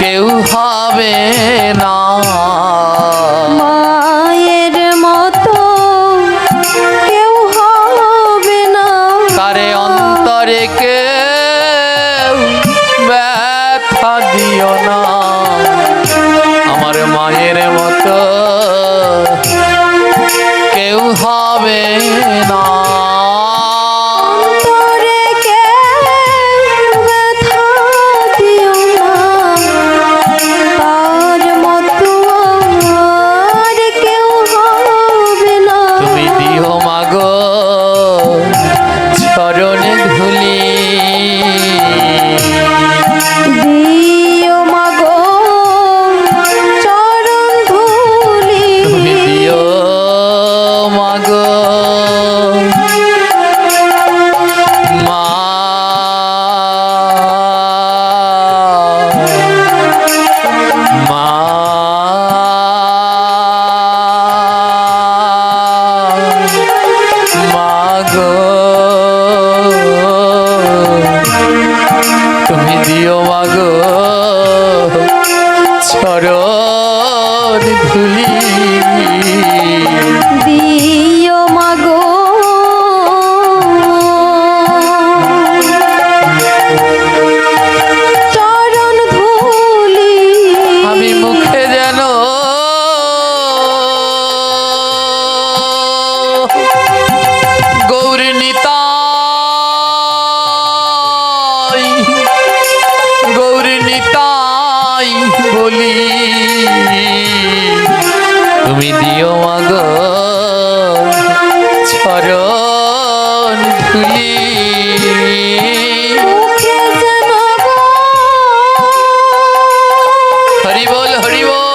কেউ হবে না। মায়ের মতো কেউ হবে না। তারে অন্তরে কেউ ব্যথা দিও না। আমার মায়ের মতো কেউ হবে না। অন্তরে কেউ ব্যথা দিও না, তার মতো আর কেউ হবে না। তুমি দিও মাগো চরণে ধুলি, দিও মাগো চরণ ধুলি। তুমি দিও মাগো মা। মা মাগো তুমি দিও মাগো চরণ ধুলি, দিও মাগো চরণ ধুলি। আমি মুখে যেন গৌরী নিতাই, গৌরী নিতাই বলি। তুমি দিও মাগো চরণ ধুলি, মুখে যেন হরি বল হরি বল।